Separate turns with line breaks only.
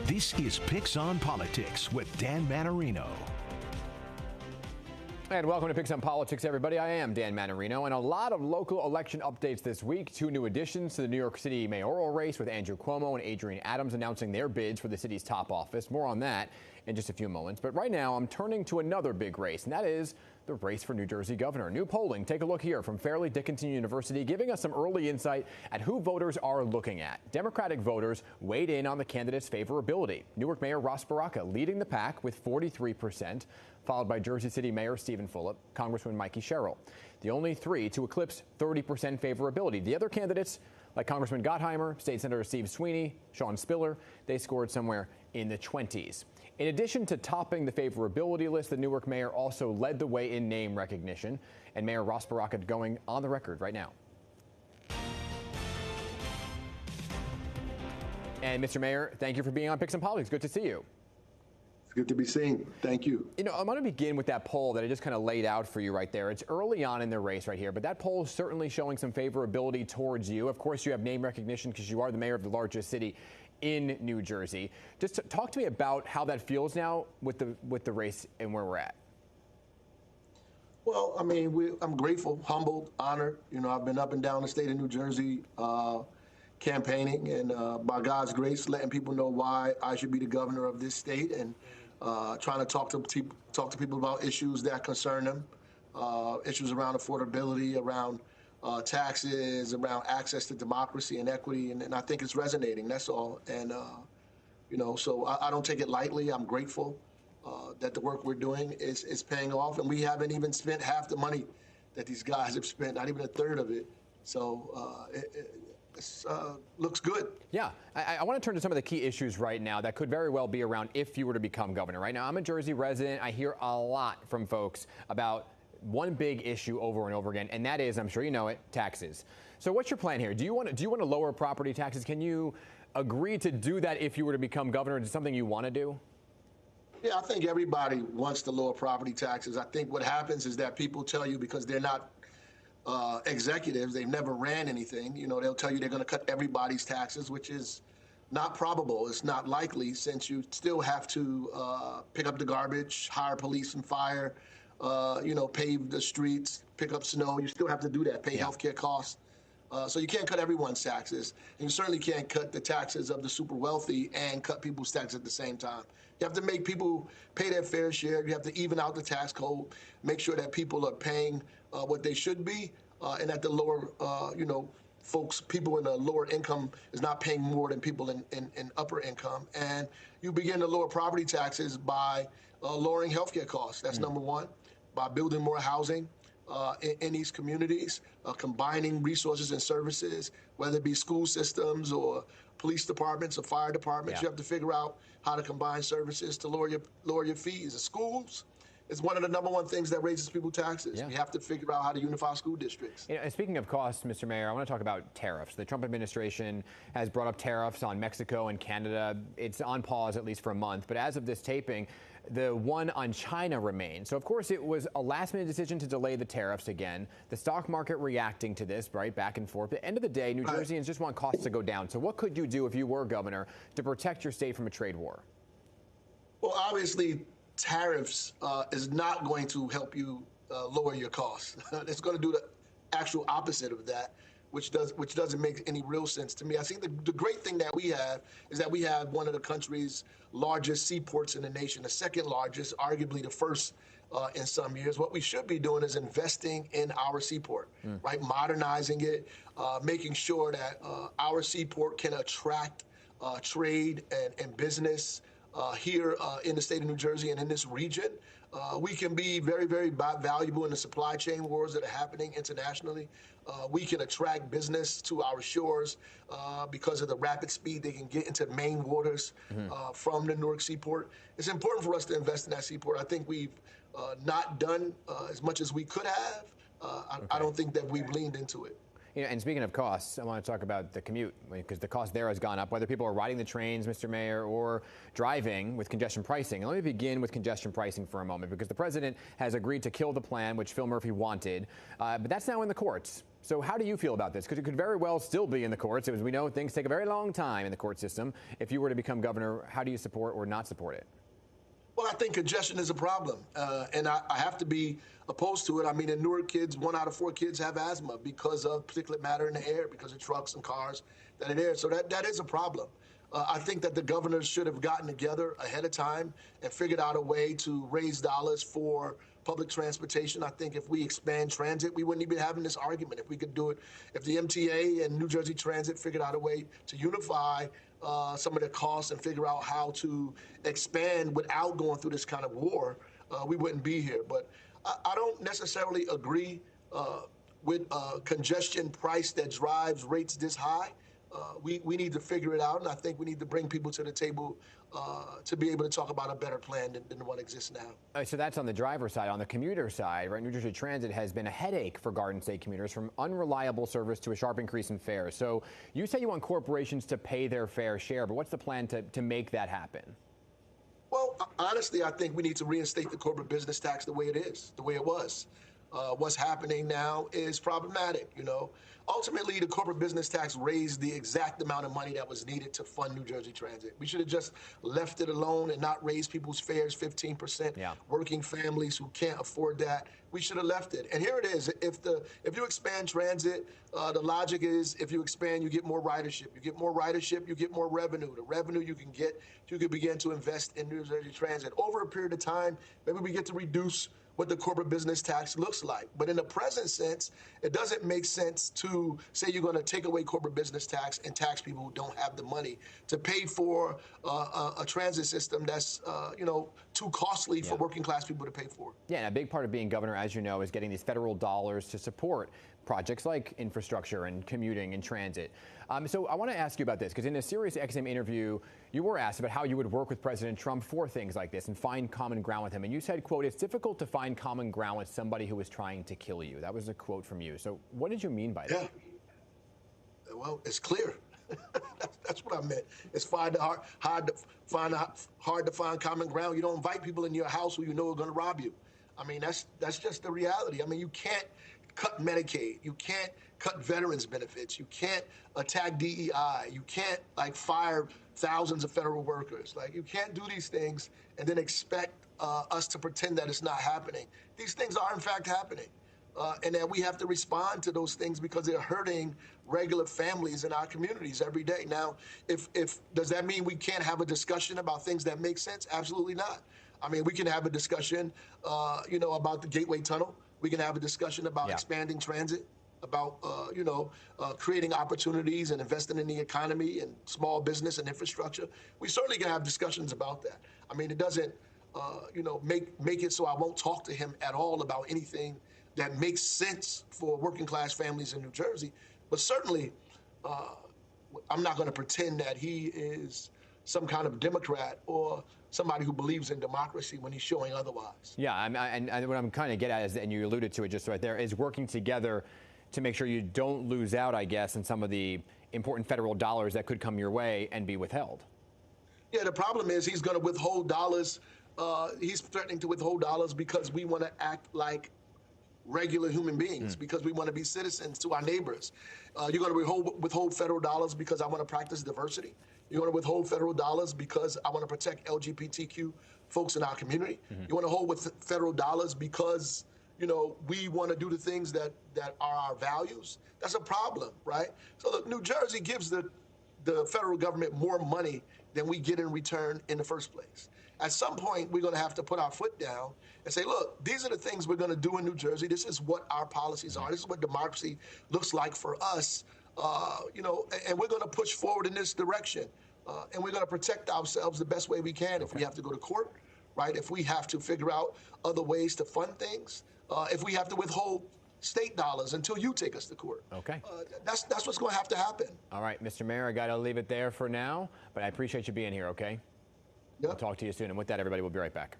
This is Picks on Politics with Dan Manarino.
And welcome to Picks on Politics, everybody. I am Dan Manarino, and a lot of local election updates this week. Two new additions to the New York City mayoral race with Andrew Cuomo and Adrienne Adams announcing their bids for the city's top office. More on that in just a few moments. But right now, I'm turning to another big race, and that is the race for New Jersey governor. New polling. Take a look here from Fairleigh Dickinson University, giving us some early insight at who voters are looking at. Democratic voters weighed in on the candidate's favorability. Newark Mayor Ras Baraka leading the pack with 43%, followed by Jersey City Mayor Stephen Fulop, Congressman Mikey Sherrill. The only three to eclipse 30% favorability. The other candidates, like Congressman Gottheimer, State Senator Steve Sweeney, Sean Spiller, they scored somewhere in the 20s. In addition to topping the favorability list, the Newark mayor also led the way in name recognition, and Mayor Ras Baraka going on the record right now. And Mr. Mayor, thank you for being on Picks on Politics. Good to see you.
It's good to be seen. Thank you.
You know, I'm going to begin with that poll that I just kind of laid out for you right there. It's early on in the race right here, but that poll is certainly showing some favorability towards you. Of course, you have name recognition because you are the mayor of the largest city in New Jersey. Just talk to me about how that feels now with the race and where we're at.
Well, I mean, I'm grateful, humbled, honored. You know, I've been up and down the state of New Jersey campaigning and by God's grace, letting people know why I should be the governor of this state and trying to talk to people about issues that concern them, issues around affordability, around taxes, around access to democracy and equity. And I think it's resonating. That's all. And, you know, so I don't take it lightly. I'm grateful that the work we're doing is paying off. And we haven't even spent half the money that these guys have spent, not even a third of it. So it looks good.
Yeah, I want to turn to some of the key issues right now that could very well be around if you were to become governor. Right now, I'm a Jersey resident. I hear a lot from folks about one big issue over and over again, and that is, I'm sure you know it, taxes. So what's your plan here? Do you want to lower property taxes? Can you agree to do that if you were to become governor? Is it something you want to do?
Yeah, I think everybody wants to lower property taxes. I think what happens is that people tell you because they're not executives, they've never ran anything, you know, they'll tell you they're going to cut everybody's taxes, which is not probable. It's not likely, since you still have to pick up the garbage, hire police and fire, you know, pave the streets, pick up snow. You still have to do that, pay healthcare costs. So you can't cut everyone's taxes. And you certainly can't cut the taxes of the super wealthy and cut people's taxes at the same time. You have to make people pay their fair share. You have to even out the tax code, make sure that people are paying what they should be, and that the lower, you know, people in a lower income is not paying more than people in upper income. And you begin to lower property taxes by lowering healthcare costs. That's number one, by building more housing in these communities, combining resources and services, whether it be school systems or police departments or fire departments. You have to figure out how to combine services to lower your fees. The schools is one of the number one things that raises people's taxes. You have to figure out how to unify school districts.
You know, speaking of costs, Mr. Mayor, I want to talk about tariffs. The Trump administration has brought up tariffs on Mexico and Canada. It's on pause at least for a month. But as of this taping, the one on China remains. So, of course, it was a last-minute decision to delay the tariffs again. The stock market reacting to this, right, back and forth. At the end of the day, New Jerseyans just want costs to go down. So what could you do if you were governor to protect your state from a trade war?
Well, obviously, tariffs is not going to help you lower your costs. It's going to do the actual opposite of that, which doesn't make any real sense to me. I think the great thing that we have is that we have one of the country's largest seaports in the nation, the second largest, arguably the first in some years. What we should be doing is investing in our seaport, right? Modernizing it, making sure that our seaport can attract trade and business here in the state of New Jersey and in this region. We can be very, very valuable in the supply chain wars that are happening internationally. We can attract business to our shores because of the rapid speed they can get into main waters from the Newark seaport. It's important for us to invest in that seaport. I think we've not done as much as we could have. I don't think that we've leaned into it.
You know, and speaking of costs, I want to talk about the commute, because the cost there has gone up, whether people are riding the trains, Mr. Mayor, or driving with congestion pricing. And let me begin with congestion pricing for a moment, because the president has agreed to kill the plan, which Phil Murphy wanted. But that's now in the courts. So how do you feel about this? Because it could very well still be in the courts. As we know, things take a very long time in the court system. If you were to become governor, how do you support or not support it?
Well, I think congestion is a problem, and I have to be opposed to it. I mean, in Newark, 1 out of 4 kids have asthma because of particulate matter in the air, because of trucks and cars that are there. So that is a problem. I think that the governors should have gotten together ahead of time and figured out a way to raise dollars for public transportation. I think if we expand transit, we wouldn't even be having this argument. If we could do it, if the MTA and New Jersey Transit figured out a way to unify some of the costs and figure out how to expand without going through this kind of war, we wouldn't be here. But I don't necessarily agree with congestion price that drives rates this high. We need to figure it out, and I think we need to bring people to the table to be able to talk about a better plan than what exists now.
So that's on the driver's side. On the commuter side, right, New Jersey Transit has been a headache for Garden State commuters, from unreliable service to a sharp increase in fares. So you say you want corporations to pay their fair share, but what's the plan to make that happen?
Well, honestly, I think we need to reinstate the corporate business tax the way it is, the way it was. What's happening now is problematic, Ultimately, the corporate business tax raised the exact amount of money that was needed to fund New Jersey Transit. We should have just left it alone and not raised people's fares 15%.
Yeah.
Working families who can't afford that, we should have left it. And here it is. If you expand transit, the logic is if you expand, you get more ridership. You get more ridership, you get more revenue. The revenue you can get, you can begin to invest in New Jersey Transit. Over a period of time, maybe we get to reduce what the corporate business tax looks like. But in the present sense, it doesn't make sense to say you're going to take away corporate business tax and tax people who don't have the money to pay for a transit system that's, too costly for working class people to pay for.
Yeah, and a big part of being governor, as you know, is getting these federal dollars to support projects like infrastructure and commuting and transit. So I want to ask you about this, because in a Sirius XM interview, you were asked about how you would work with President Trump for things like this and find common ground with him. And you said, quote, "It's difficult to find common ground with somebody who is trying to kill you." That was a quote from you. So what did you mean by that?
Yeah. Well, it's clear. That's what I meant. It's hard to find common ground. You don't invite people in your house who you know are going to rob you. I mean, that's just the reality. I mean, you can't cut Medicaid. You can't cut veterans benefits. You can't attack DEI. You can't fire thousands of federal workers. You can't do these things and then expect us to pretend that it's not happening. These things are in fact happening. And that we have to respond to those things because they're hurting regular families in our communities every day. Now, if does that mean we can't have a discussion about things that make sense? Absolutely not. I mean, we can have a discussion, about the Gateway Tunnel. We can have a discussion about expanding transit, about, creating opportunities and investing in the economy and small business and infrastructure. We certainly can have discussions about that. I mean, it doesn't, make it so I won't talk to him at all about anything that makes sense for working class families in New Jersey. But certainly, I'm not going to pretend that he is some kind of Democrat or somebody who believes in democracy when he's showing otherwise.
Yeah, and what I'm kind of getting at is, and you alluded to it just right there, is working together to make sure you don't lose out, I guess, in some of the important federal dollars that could come your way and be withheld.
Yeah, the problem is he's going to withhold dollars. He's threatening to withhold dollars because we want to act like regular human beings, because we want to be citizens to our neighbors. You're going to withhold federal dollars because I want to practice diversity. You're going to withhold federal dollars because I want to protect LGBTQ folks in our community. You want to hold with federal dollars because, we want to do the things that are our values. That's a problem, right? So look, New Jersey gives the federal government more money than we get in return in the first place. At some point, we're going to have to put our foot down and say, look, these are the things we're going to do in New Jersey. This is what our policies are. This is what democracy looks like for us, and we're going to push forward in this direction. And we're going to protect ourselves the best way we can. If we have to go to court, right? If we have to figure out other ways to fund things, if we have to withhold state dollars until you take us to court.
Okay.
That's what's going to have to happen.
All right, Mr. Mayor, I got to leave it there for now, but I appreciate you being here, okay?
Yep.
We'll talk to you soon. And with that, everybody, we'll be right back.